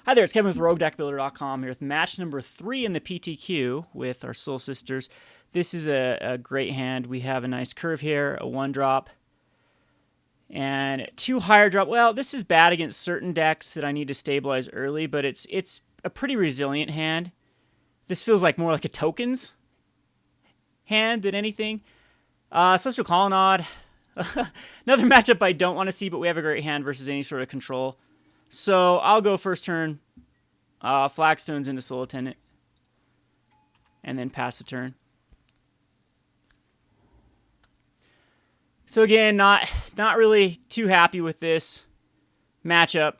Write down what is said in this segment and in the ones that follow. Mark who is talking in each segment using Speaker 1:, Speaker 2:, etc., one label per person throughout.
Speaker 1: Hi there, it's Kevin with RogueDeckBuilder.com here with match number 3 in the PTQ with our Soul Sisters. This is a great hand. We have a nice curve here, a 1-drop, and 2 higher drop. Well, this is bad against certain decks that I need to stabilize early, but it's a pretty resilient hand. This feels like more like a tokens hand than anything. Celestial Colonnade. Another matchup I don't want to see, but we have a great hand versus any sort of control. So I'll go first turn, Flagstones into Soul Attendant, and then pass the turn. So again, not really too happy with this matchup,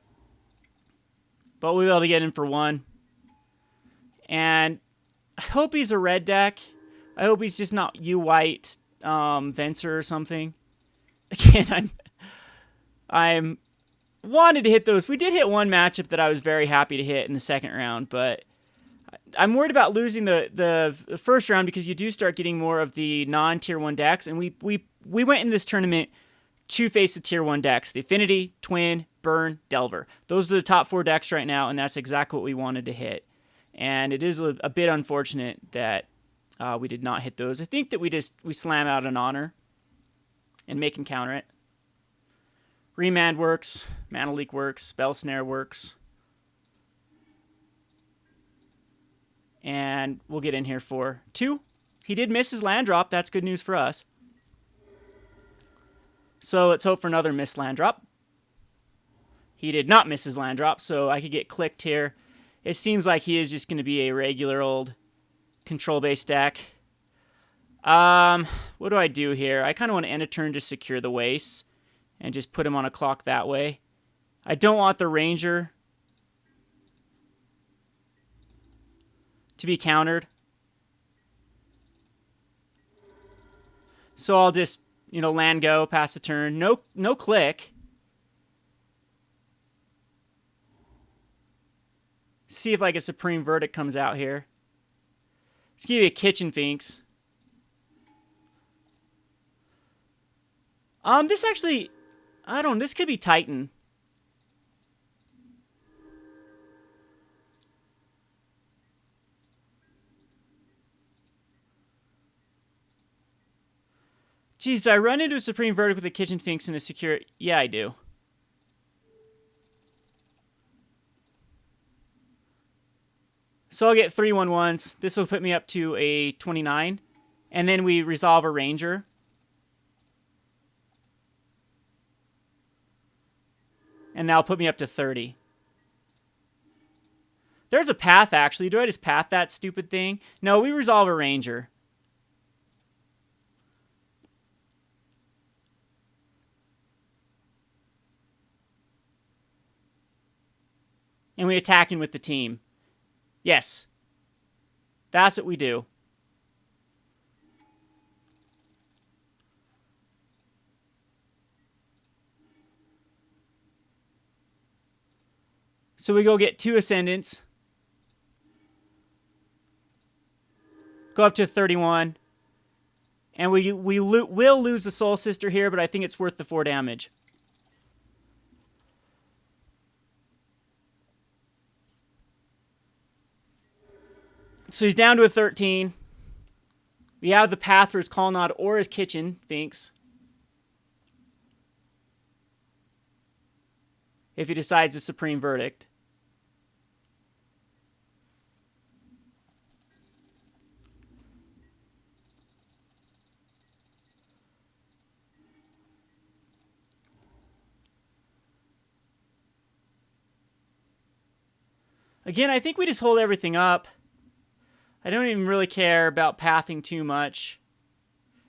Speaker 1: but we'll be able to get in for 1. And I hope he's a red deck. I hope he's just not U-White Venser or something. Again, I'm wanted to hit those. We did hit one matchup that I was very happy to hit in the second round, but I'm worried about losing the first round because you do start getting more of the non-tier 1 decks, and we went in this tournament to face the tier 1 decks: the Affinity, Twin, Burn, Delver. Those are the top 4 decks right now, and that's exactly what we wanted to hit. And it is a bit unfortunate that we did not hit those. I think that we slam out an Honor and make him counter it. Remand works, Mana Leak works, Spell Snare works. And we'll get in here for 2. He did miss his land drop. That's good news for us. So let's hope for another missed land drop. He did not miss his land drop, so I could get clicked here. It seems like he is just going to be a regular old control-based deck. What do I do here? I kind of want to end a turn to secure the waste and just put him on a clock that way. I don't want the Ranger to be countered. So I'll just, land go, pass the turn. No click. See if like a Supreme Verdict comes out here. Let's give you a Kitchen Finks. This actually, this could be Titan. Geez, do I run into a Supreme Verdict with a Kitchen Finks and a secure? Yeah, I do. So I'll get 3/1/1s. This will put me up to a 29. And then we resolve a Ranger. And that'll put me up to 30. There's a path, actually. Do I just path that stupid thing? No, we resolve a Ranger. And we attack in with the team. Yes. That's what we do. So we go get 2 Ascendants. Go up to 31. And we will lose the Soul Sister here, but I think it's worth the 4 damage. So he's down to a 13. We have the path for his Colonnade or his Kitchen Finks, if he decides a Supreme Verdict. Again, I think we just hold everything up. I don't even really care about pathing too much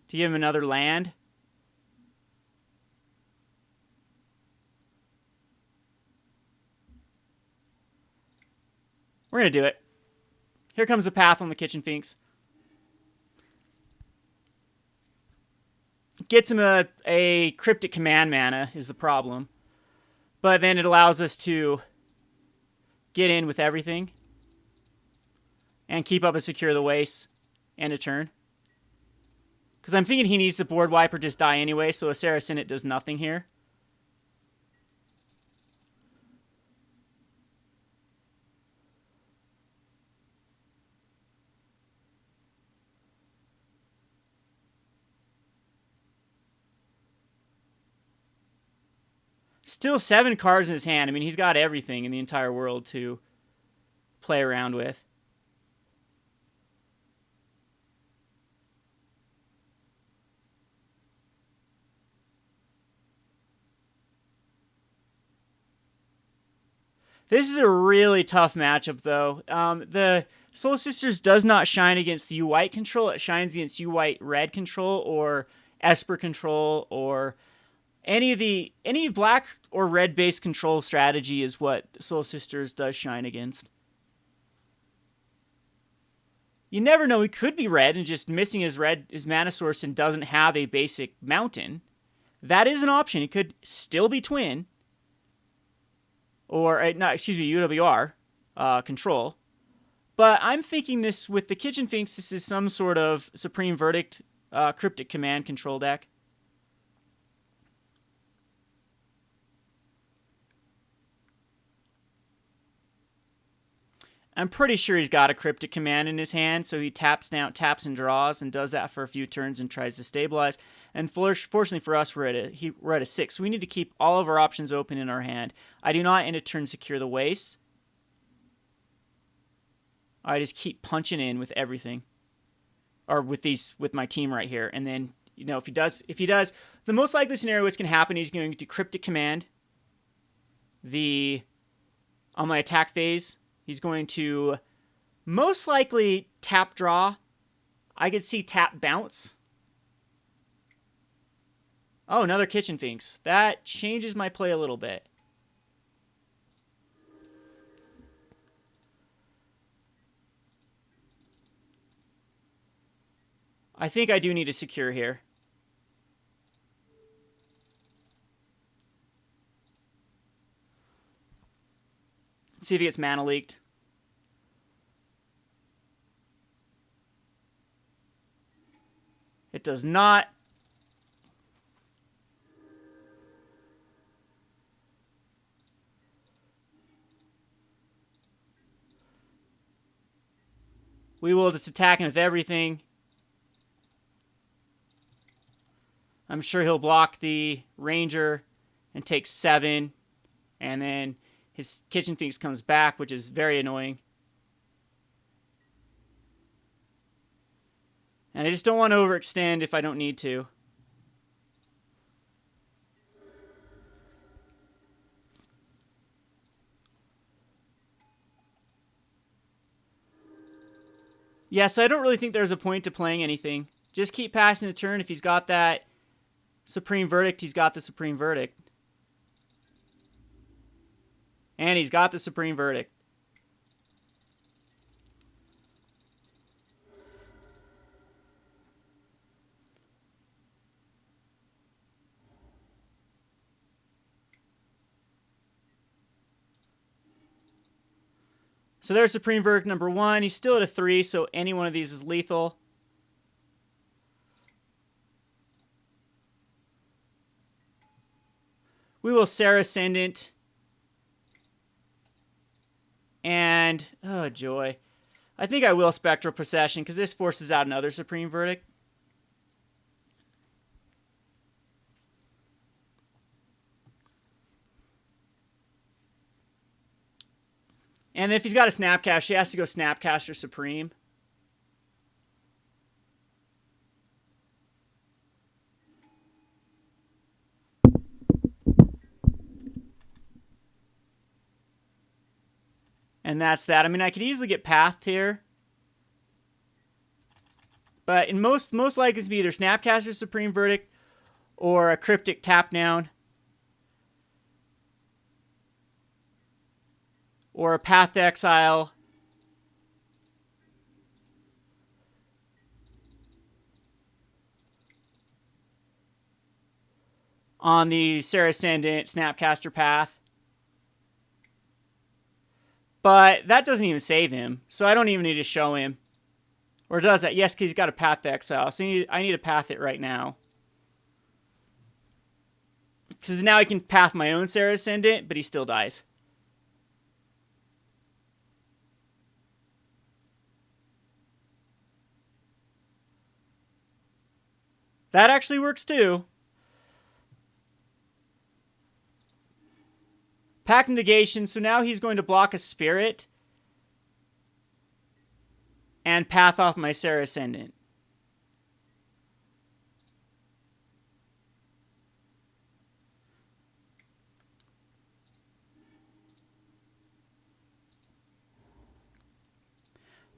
Speaker 1: to give him another land. We're going to do it. Here comes the path on the Kitchen Finks. Gets him a Cryptic Command mana is the problem. But then it allows us to get in with everything and keep up a Secure the Waste and a turn. Because I'm thinking he needs to board wipe or just die anyway, so a Saracen does nothing here. Still 7 cards in his hand. I mean, he's got everything in the entire world to play around with. This is a really tough matchup, though. The Soul Sisters does not shine against you white control. It shines against you white red control or Esper control or any black or red based control strategy is what Soul Sisters does shine against. You never know. He could be red and just missing his mana source and doesn't have a basic mountain. That is an option. It could still be twin. Or, UWR control. But I'm thinking this, with the Kitchen Finks, this is some sort of Supreme Verdict Cryptic Command control deck. I'm pretty sure he's got a Cryptic Command in his hand, so he taps and draws, and does that for a few turns and tries to stabilize. And fortunately for us, we're at a 6, so we need to keep all of our options open in our hand. I do not end a turn secure the waste. I just keep punching in with everything, or with my team right here. And then, if he does, the most likely scenario which can happen, he's going to Cryptic Command on my attack phase. He's going to most likely tap draw. I could see tap bounce. Oh, another Kitchen Finks. That changes my play a little bit. I think I do need to secure here. Let's see if he gets mana leaked. It does not. We will just attack him with everything. I'm sure he'll block the Ranger and take 7. And then his Kitchen Finks comes back, which is very annoying. And I just don't want to overextend if I don't need to. Yeah, so I don't really think there's a point to playing anything. Just keep passing the turn. If he's got that Supreme Verdict, he's got the Supreme Verdict. And he's got the Supreme Verdict. So there's Supreme Verdict number 1. He's still at a 3, so any one of these is lethal. We will Serra Ascendant. And, oh joy. I think I will Spectral Procession, because this forces out another Supreme Verdict. And if he's got a Snapcaster, he has to go Snapcaster Supreme. And that's that. I mean, I could easily get Pathed here. But in most likely it's be either Snapcaster Supreme Verdict or a Cryptic Tap Down. Or a Path to Exile. On the Serra Ascendant Snapcaster path. But that doesn't even save him, so I don't even need to show him. Or does that? Yes, because he's got a Path to Exile, so I need to path it right now. Because now I can path my own Serra Ascendant, but he still dies. That actually works too. Pact Negation, so now he's going to block a Spirit and path off my Serra Ascendant.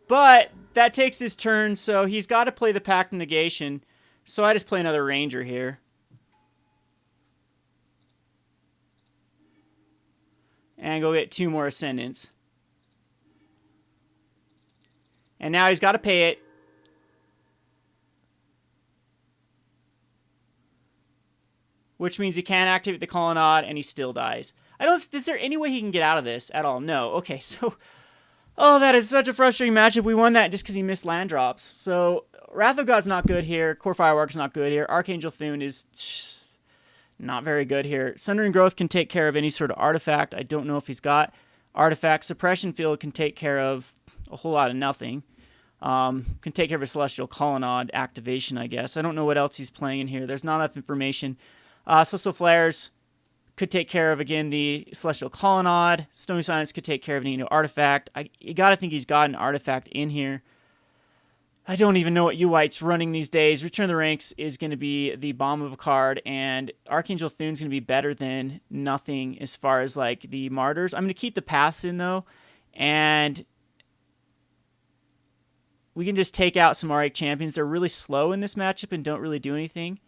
Speaker 1: But that takes his turn, so he's got to play the Pact Negation. So I just play another Ranger here. And go get 2 more Ascendants. And now he's got to pay it. Which means he can't activate the Colonnade, and he still dies. Is there any way he can get out of this at all? No. Okay, so... Oh, that is such a frustrating matchup. We won that just because he missed land drops. So, Wrath of God's not good here. Core Firework's not good here. Archangel Thune is not very good here. Sundering Growth can take care of any sort of artifact. I don't know if he's got artifact. Suppression Field can take care of a whole lot of nothing. Can take care of a Celestial Colonnade activation, I guess. I don't know what else he's playing in here. There's not enough information. Celestial Flares could take care of, again, the Celestial Colonnade. Stony Silence could take care of any artifact. You got to think he's got an artifact in here. I don't even know what U-White's running these days. Return of the Ranks is going to be the bomb of a card, and Archangel Thune's going to be better than nothing as far as, like, the Martyrs. I'm going to keep the Paths in, though, and we can just take out some Arctic Champions. They're really slow in this matchup and don't really do anything.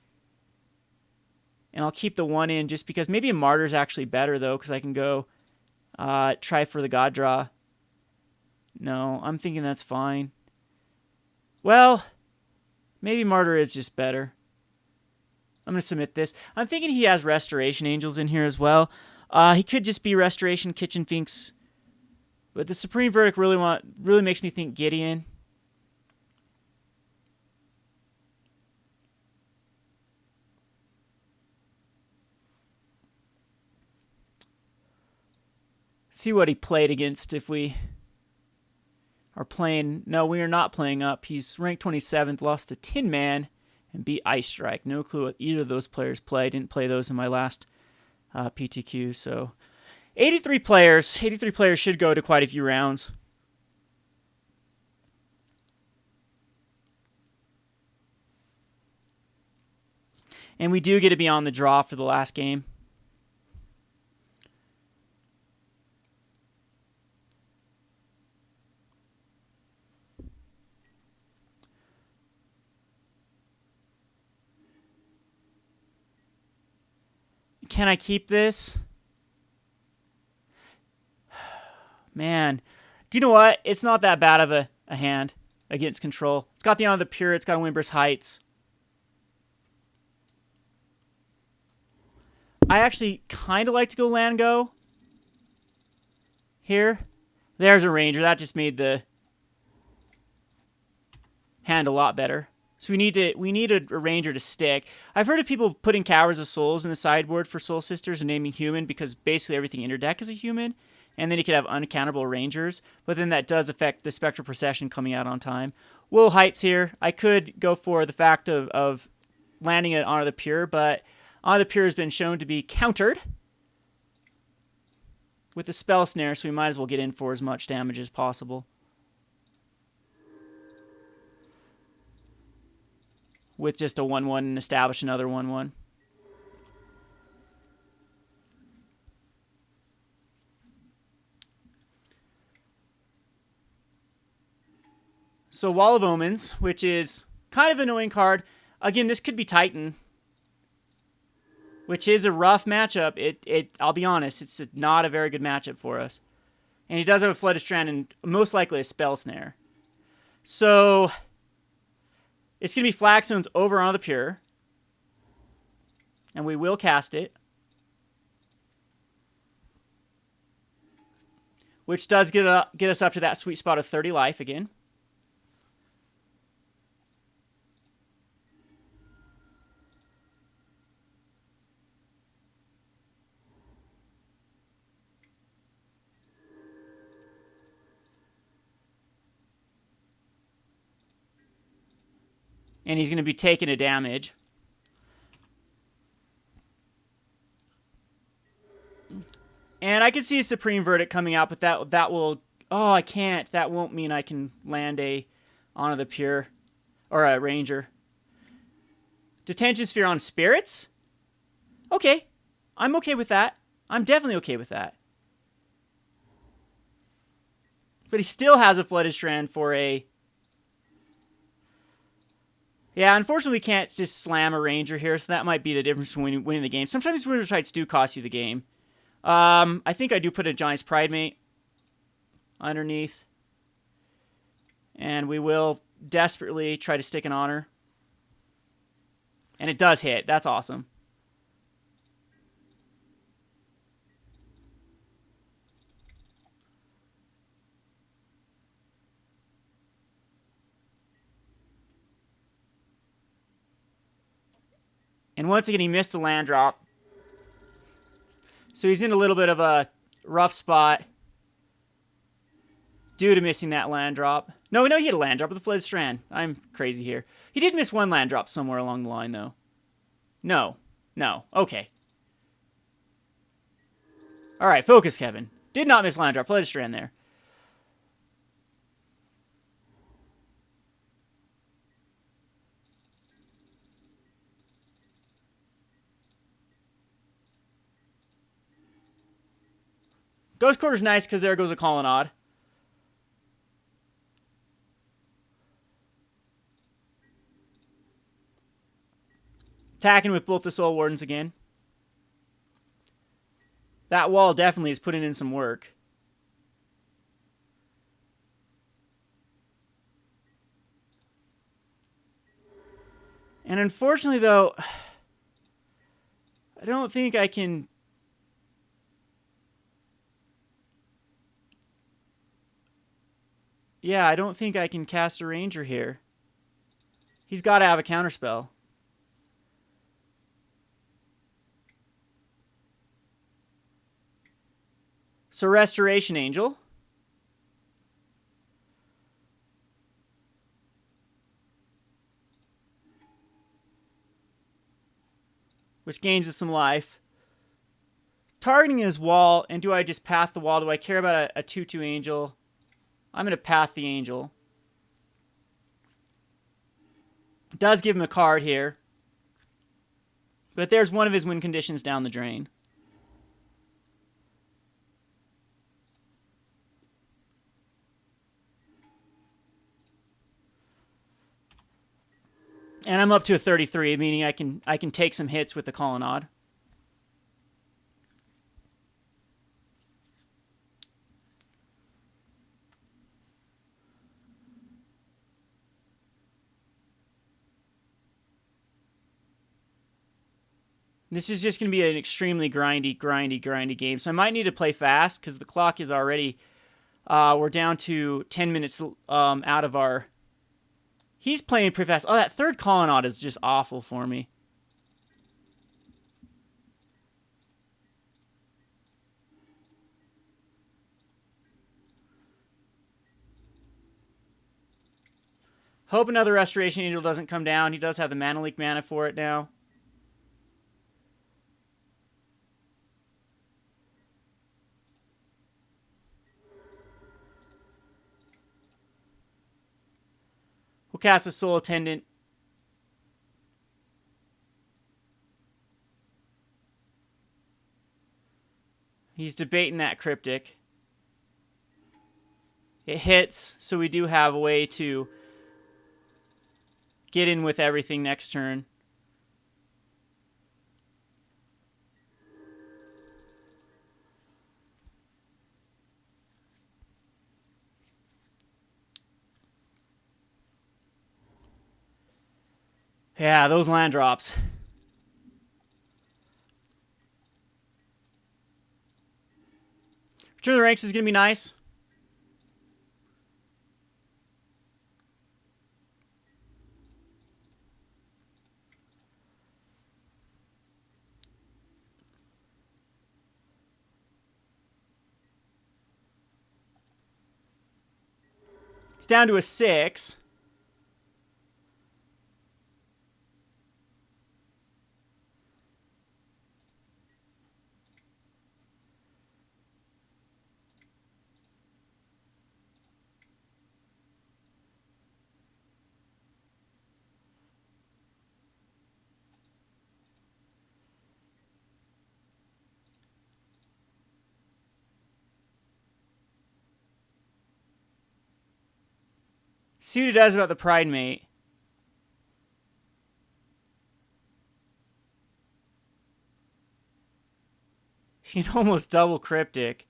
Speaker 1: And I'll keep the 1 in just because maybe a Martyr's actually better, though, because I can go try for the God Draw. No, I'm thinking that's fine. Well, maybe Martyr is just better. I'm going to submit this. I'm thinking he has Restoration Angels in here as well. He could just be Restoration Kitchen Finks. But the Supreme Verdict really makes me think Gideon. See what he played against if we are playing. No, we are not playing up. He's ranked 27th, lost to Tin Man, and beat Ice Strike. No clue what either of those players play. Didn't play those in my last PTQ. So 83 players. 83 players should go to quite a few rounds. And we do get to be on the draw for the last game. Can I keep this? Man. Do you know what? It's not that bad of a hand against control. It's got the Honor of the Pure. It's got Wimber's Heights. I actually kind of like to go land go here. There's a Ranger. That just made the hand a lot better. So we need a Ranger to stick. I've heard of people putting Cowers of Souls in the sideboard for Soul Sisters and naming human because basically everything in your deck is a human. And then you could have unaccountable Rangers. But then that does affect the Spectral Procession coming out on time. Will Heights here. I could go for the fact of landing it Honor the Pure, but Honor the Pure has been shown to be countered with the Spell Snare, so we might as well get in for as much damage as possible. With just a 1-1 and establish another 1-1. So Wall of Omens, which is kind of an annoying card. Again, this could be Titan, which is a rough matchup. I'll be honest, it's not a very good matchup for us. And he does have a Flooded Strand and most likely a Spell Snare. So it's going to be Flag Stones over on the Pure. And we will cast it. Which does get us up to that sweet spot of 30 life again. And he's going to be taking a damage. And I could see a Supreme Verdict coming out, but that will... Oh, I can't. That won't mean I can land a Honor the Pure. Or a Ranger. Detention Sphere on Spirits? Okay. I'm okay with that. I'm definitely okay with that. But he still has a Flooded Strand for a... Yeah, unfortunately we can't just slam a Ranger here, so that might be the difference between winning the game. Sometimes these Winter's Rites do cost you the game. I think I do put a Giant's Pridemate underneath. And we will desperately try to stick an Honor. And it does hit. That's awesome. And once again, he missed a land drop. So he's in a little bit of a rough spot due to missing that land drop. No, he hit a land drop with the Flooded Strand. I'm crazy here. He did miss one land drop somewhere along the line, though. No. Okay. All right, focus, Kevin. Did not miss land drop. Flooded Strand there. Ghost Quarter's nice because there goes a Colonnade. Attacking with both the Soul Wardens again. That wall definitely is putting in some work. And unfortunately, though, I don't think I can... Yeah, I don't think I can cast a Ranger here. He's got to have a counterspell. So Restoration Angel. Which gains us some life. Targeting his wall, and do I just path the wall? Do I care about a 2/2 Angel? I'm going to path the Angel. Does give him a card here. But there's one of his win conditions down the drain. And I'm up to a 33, meaning I can take some hits with the Colonnade. This is just going to be an extremely grindy game. So I might need to play fast because the clock is already... we're down to 10 minutes out of our... He's playing pretty fast. Oh, that third Colonnade is just awful for me. Hope another Restoration Angel doesn't come down. He does have the Mana Leak mana for it now. We'll cast a Soul Attendant. He's debating that Cryptic. It hits, so we do have a way to get in with everything next turn. Yeah, those land drops. Return of the Ranks is going to be nice. It's down to a 6. See what it does about the Pride Mate. You can almost double Cryptic.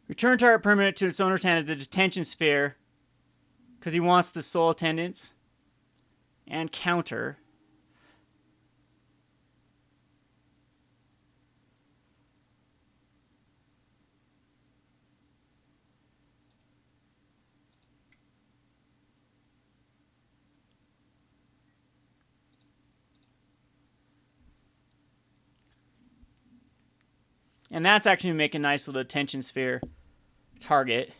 Speaker 1: Return target permanent to its owner's hand at the detention sphere because he wants the soul attendants. And counter. And that's actually make a nice little attention sphere target.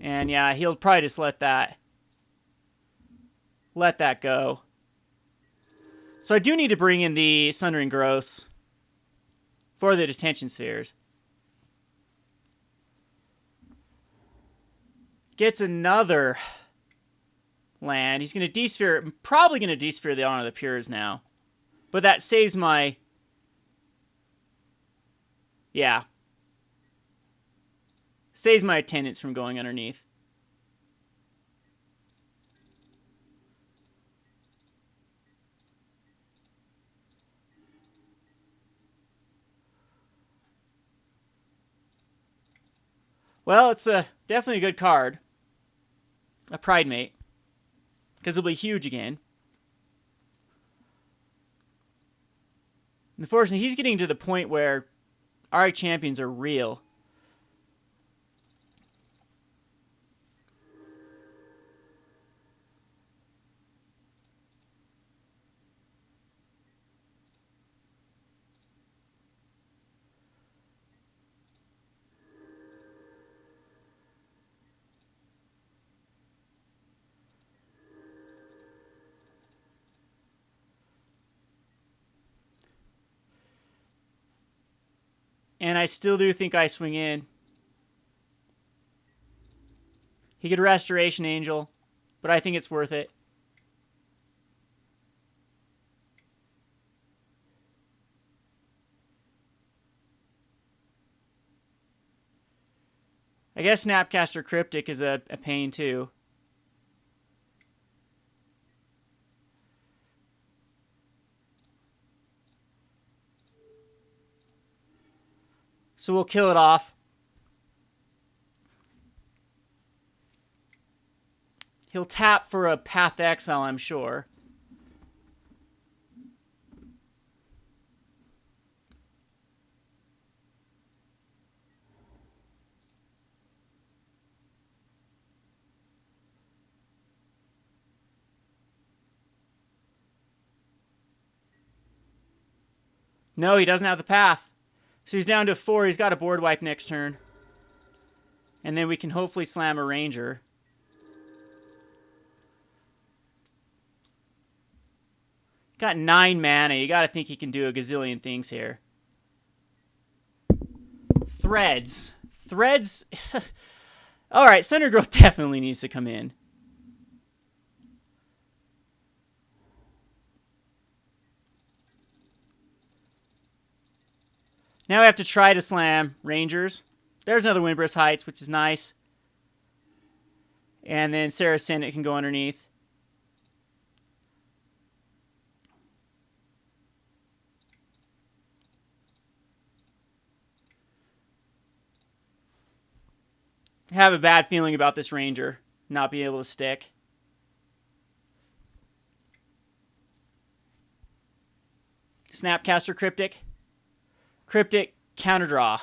Speaker 1: And yeah, he'll probably just let that go. So I do need to bring in the Sundering Gross for the detention spheres. Gets another land. He's going to desphere, probably going to desphere the Honor of the Pures now. But that saves my... Yeah. Saves my attendants from going underneath. Well, it's definitely a good card. A Pride Mate. Because it'll be huge again. Unfortunately, he's getting to the point where RX champions are real. And I still do think I swing in. He could Restoration Angel, but I think it's worth it. I guess Snapcaster Cryptic is a pain too. So we'll kill it off. He'll tap for a Path to Exile, I'm sure. No, he doesn't have the Path. So he's down to 4. He's got a board wipe next turn. And then we can hopefully slam a Ranger. Got 9 mana. You got to think he can do a gazillion things here. Threads. Threads. All right, Center Growth definitely needs to come in. Now we have to try to slam Rangers. There's another Windburst Heights, which is nice. And then Sarah Senate can go underneath. I have a bad feeling about this Ranger not being able to stick. Snapcaster Cryptic. Cryptic counter draw.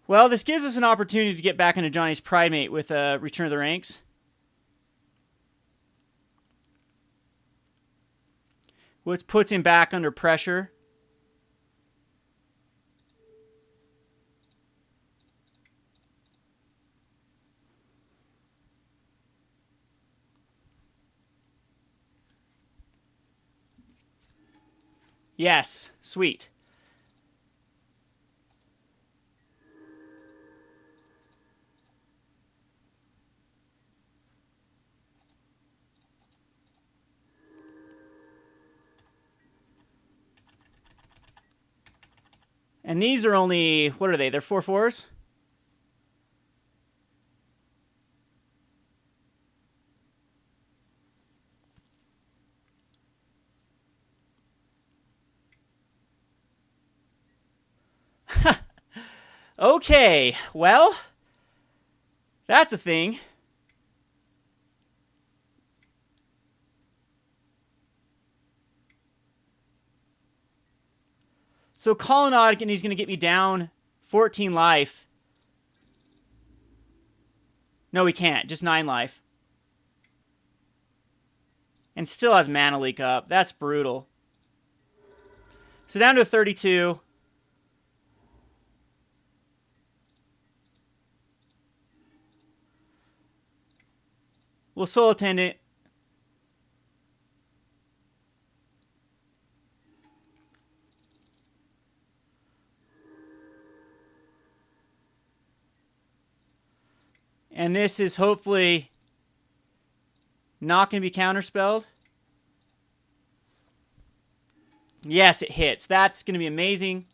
Speaker 1: Well, this gives us an opportunity to get back into Johnny's Pride Mate with Return of the Ranks. Which puts him back under pressure. Yes, sweet. And these are only, what are they? They're 4/4s? Okay, well, that's a thing. So Colonnade, and he's going to get me down 14 life. No, he can't. Just 9 life. And still has mana leak up. That's brutal. So down to 32. We'll Soul Attendant. And this is hopefully not going to be counterspelled. Yes, it hits. That's going to be amazing.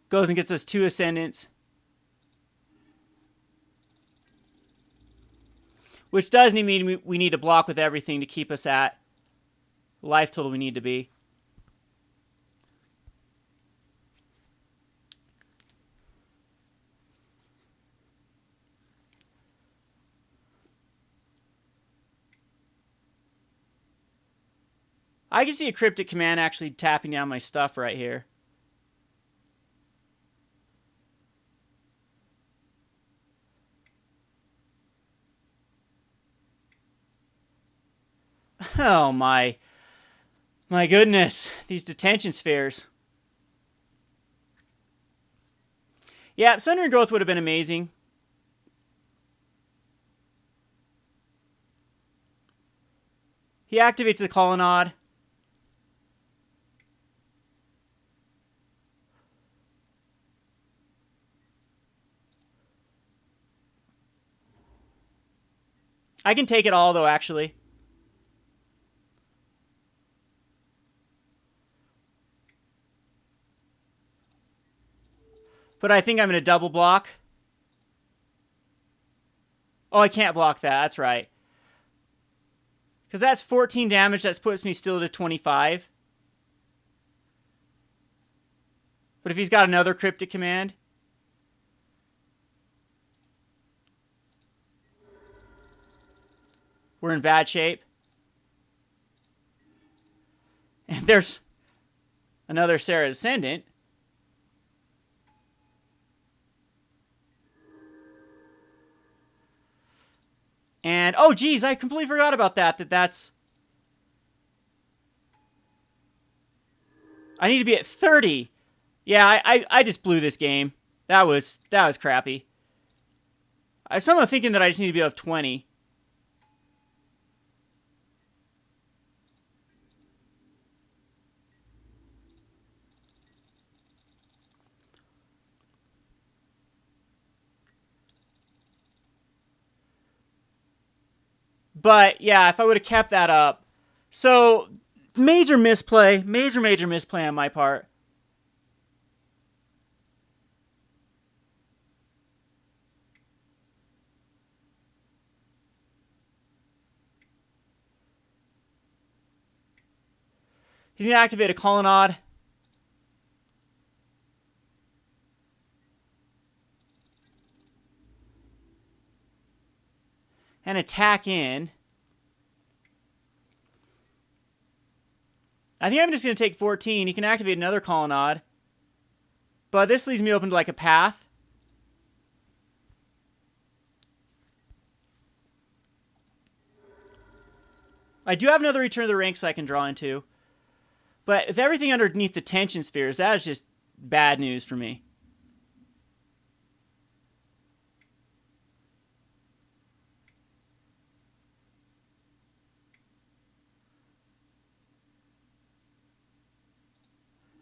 Speaker 1: Goes and gets us 2 Ascendants. Which does mean we need to block with everything to keep us at life total we need to be. I can see a Cryptic Command actually tapping down my stuff right here. Oh my goodness, these detention spheres. Yeah, Sunder and Growth would have been amazing. He activates the Colonnade. I can take it all, though, actually. But I think I'm going to double block. Oh, I can't block that. That's right. Because that's 14 damage. That puts me still to 25. But if he's got another Cryptic Command... we're in bad shape. And there's another Sarah's Ascendant. And, oh, geez, I completely forgot about that's... I need to be at 30. Yeah, I just blew this game. That was crappy. I'm somehow thinking that I just need to be above 20. But, yeah, if I would have kept that up. So, major misplay. Major misplay on my part. He's going to activate a Colonnade. And attack in. I think I'm just going to take 14. He can activate another Colonnade. But this leaves me open to like a path. I do have another Return of the Ranks I can draw into. But with everything underneath the tension spheres, that is just bad news for me.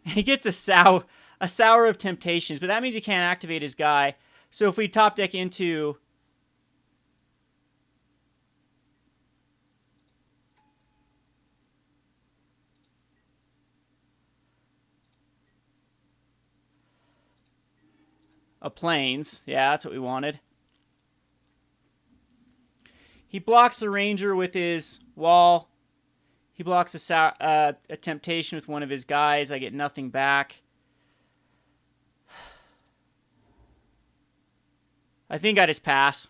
Speaker 1: He gets a Sour of Temptations, but that means you can't activate his guy. So if we top deck into... a plains. Yeah, that's what we wanted. He blocks the ranger with his wall. He blocks a temptation with one of his guys. I get nothing back. I think I just pass.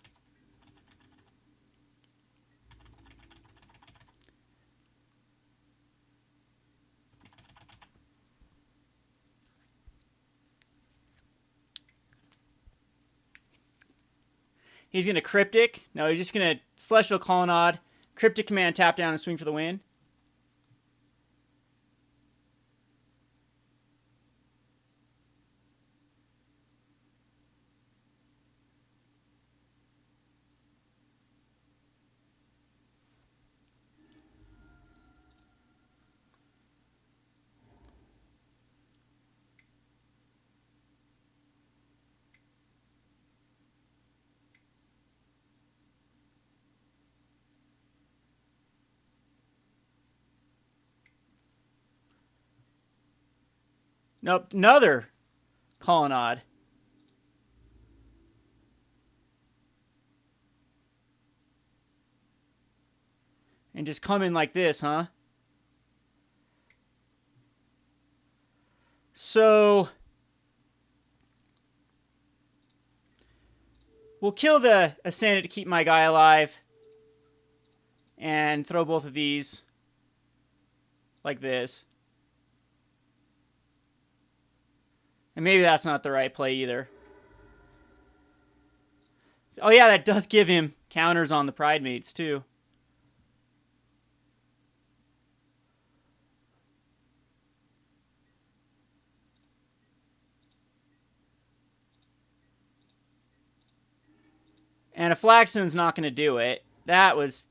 Speaker 1: He's going to Cryptic. No, he's just going to Celestial Colonnade, Cryptic Command, tap down, and swing for the win. Nope, another Colonnade. And just come in like this, huh? So we'll kill the Ascendant to keep my guy alive. And throw both of these like this. And maybe that's not the right play either. Oh yeah, that does give him counters on the Pride Mates too. And a Flagstone's not going to do it. That was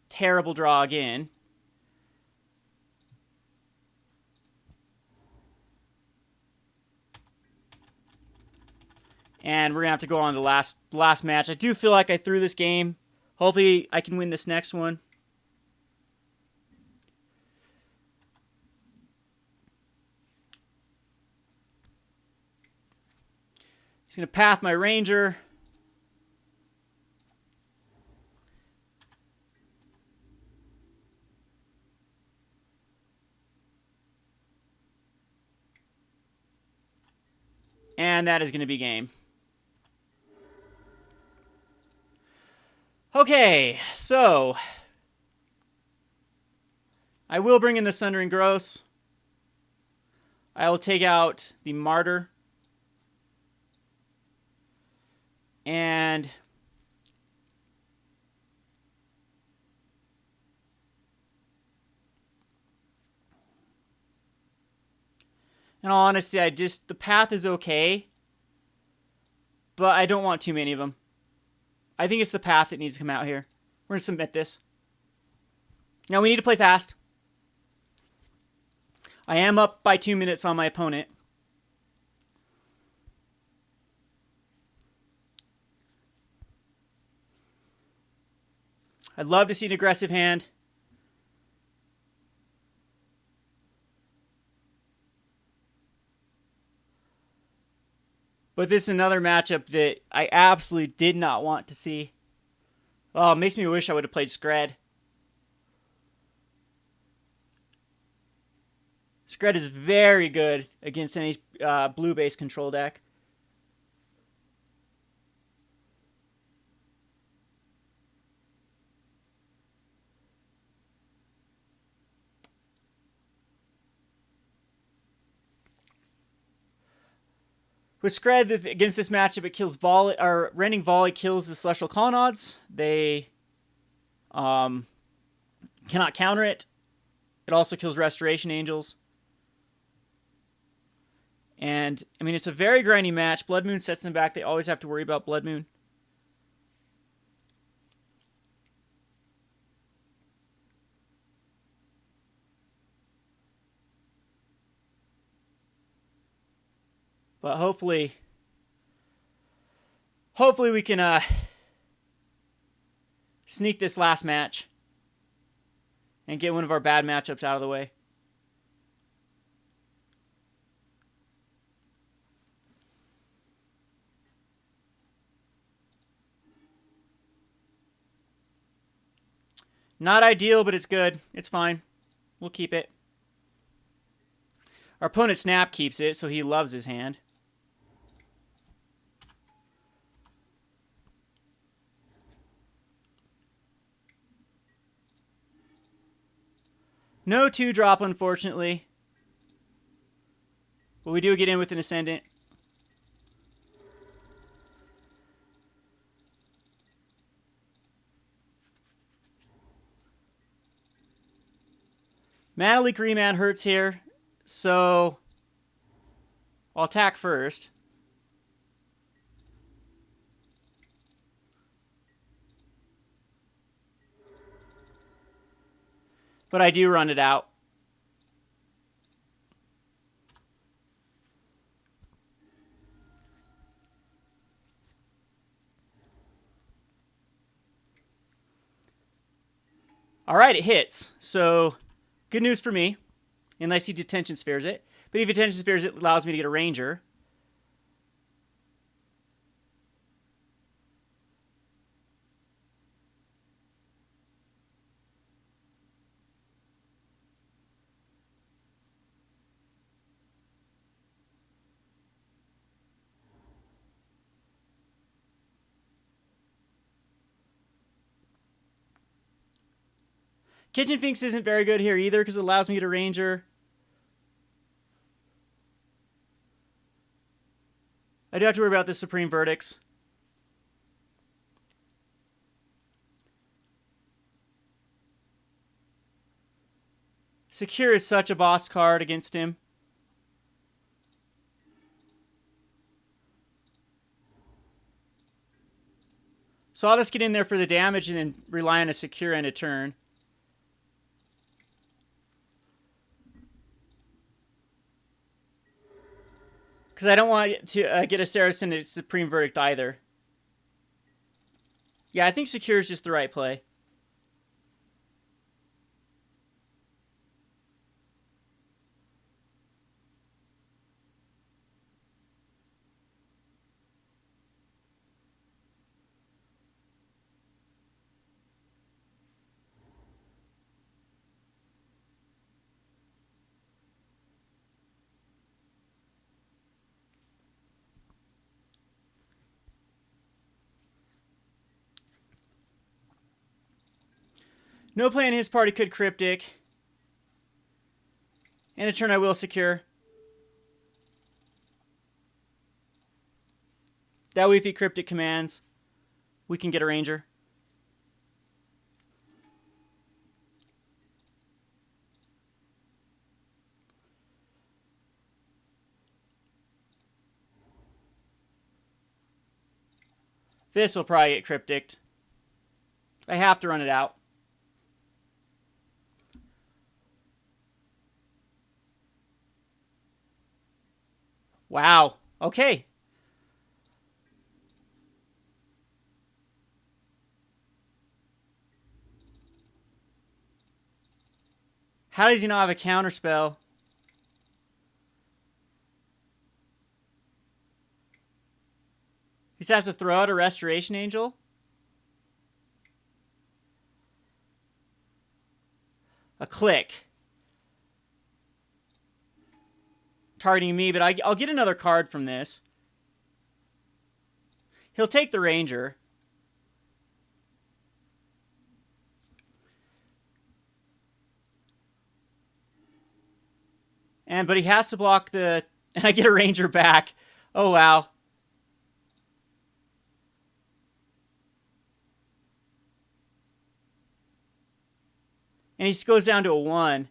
Speaker 1: terrible draw again. And we're going to have to go on to the last match. I do feel like I threw this game. Hopefully I can win this next one. He's going to path my Ranger. And that is going to be game. Okay, so I will bring in the Sundering Gross. I will take out the Martyr. And in all honesty, the path is okay, but I don't want too many of them. I think it's the path that needs to come out here. We're going to submit this. Now we need to play fast. I am up by 2 minutes on my opponent. I'd love to see an aggressive hand. But this is another matchup that I absolutely did not want to see. Oh, it makes me wish I would have played Skred. Skred is very good against any blue-based control deck. With Skred, against this matchup, it kills Volley, or Rending Volley kills the Celestial Colonnades. They cannot counter it. It also kills Restoration Angels. And, I mean, it's a very grindy match. Blood Moon sets them back. They always have to worry about Blood Moon. But hopefully we can sneak this last match and get one of our bad matchups out of the way. Not ideal, but it's good. It's fine. We'll keep it. Our opponent Snap keeps it, so he loves his hand. No 2-drop, unfortunately. But we do get in with an Ascendant. Mana Leak Remand hurts here, so I'll attack first. But I do run it out. All right, it hits. So good news for me, unless he Detention Spheres it. But if he Detention Spheres it, allows me to get a Ranger. Kitchen Finks isn't very good here either because it allows me to get a Ranger. I do have to worry about the Supreme Verdicts. Secure is such a boss card against him. So I'll just get in there for the damage and then rely on a Secure and a turn. Because I don't want to get a Saracen at Supreme Verdict either. Yeah, I think Secure is just the right play. No play in his party could Cryptic. And a turn I will Secure. That way if he Cryptic commands, we can get a Ranger. This will probably get Cryptic. I have to run it out. Wow. Okay. How does he not have a counterspell? He has to throw out a Restoration Angel? A Click. Targeting me, but I'll get another card from this. He'll take the Ranger. But he has to block the... And I get a Ranger back. Oh, wow. And he goes down to a 1.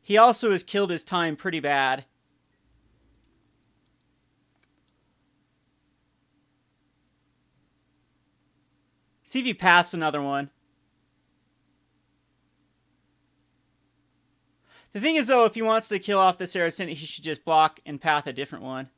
Speaker 1: He also has killed his time pretty bad. See if he paths another one. The thing is, though, if he wants to kill off the Saracen, he should just block and path a different one.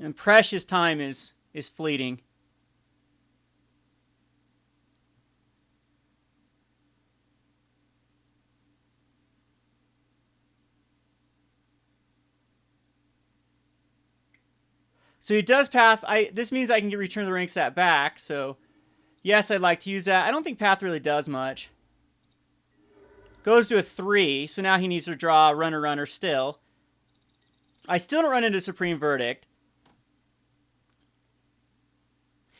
Speaker 1: And precious time is fleeting. So he does path. This means I can get return the rank stat back. So yes, I'd like to use that. I don't think path really does much. Goes to a 3, so now he needs to draw runner still. I still don't run into Supreme Verdict.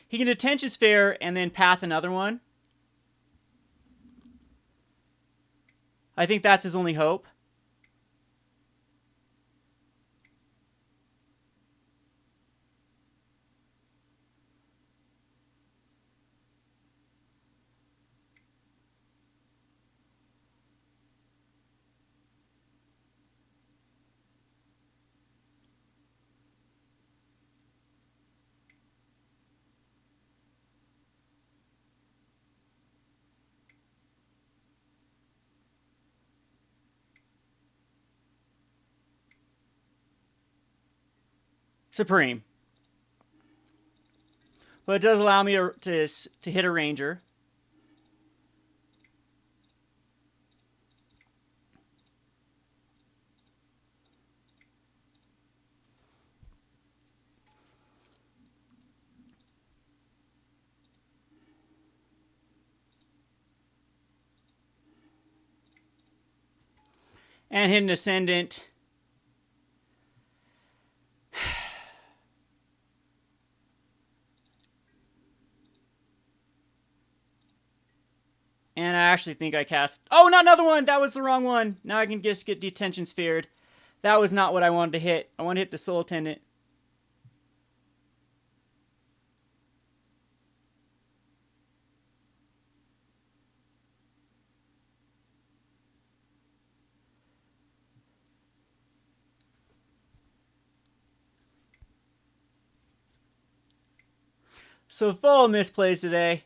Speaker 1: He can Detention Sphere and then path another one. I think that's his only hope. Supreme. But it does allow me to hit a Ranger. And hit an Ascendant. And I actually think I cast... Oh, not another one! That was the wrong one! Now I can just get Detention Sphered. That was not what I wanted to hit. I want to hit the Soul Attendant. So full misplays today.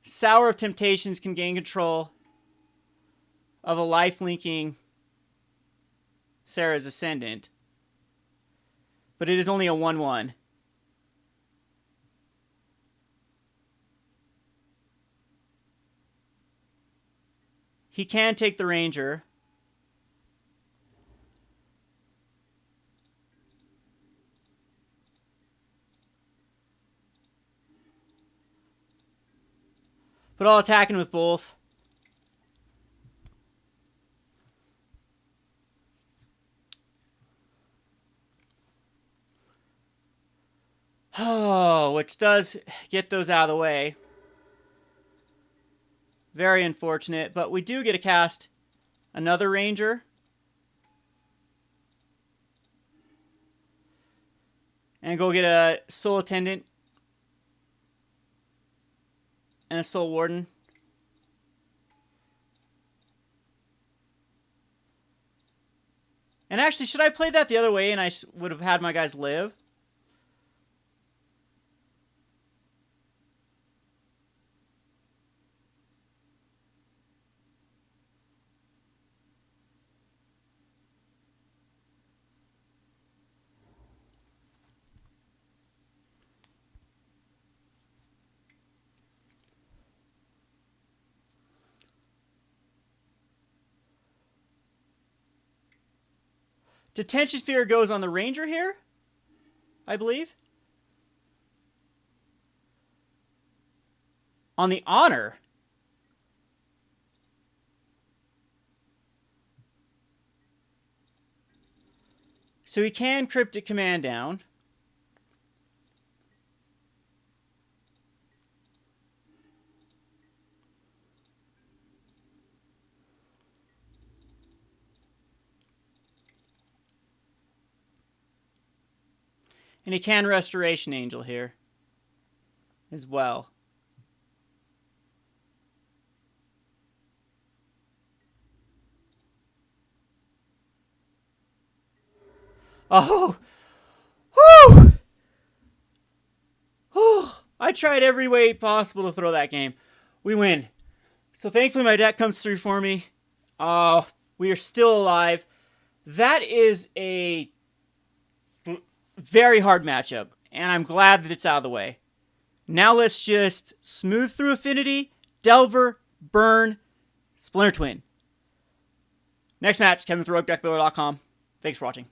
Speaker 1: Sour of Temptations can gain control of a life-linking Sarah's Ascendant. But it is only a 1/1. He can take the Ranger. But I'll attack him with both. Oh, which does get those out of the way. Very unfortunate, but we do get to cast another Ranger. And go get a Soul Attendant. And a Soul Warden. And actually, should I play that the other way and I would have had my guys live? Detention Sphere goes on the Ranger here, I believe. On the Honor. So he can Cryptic Command down. And he can Restoration Angel here as well. Oh! Whew! Oh! I tried every way possible to throw that game. We win. So thankfully my deck comes through for me. We are still alive. That is a Very hard matchup, and I'm glad that it's out of the way. Now let's just smooth through Affinity, Delver, Burn, Splinter Twin. Next match, Kevin with RogueDeckBuilder.com. Thanks for watching.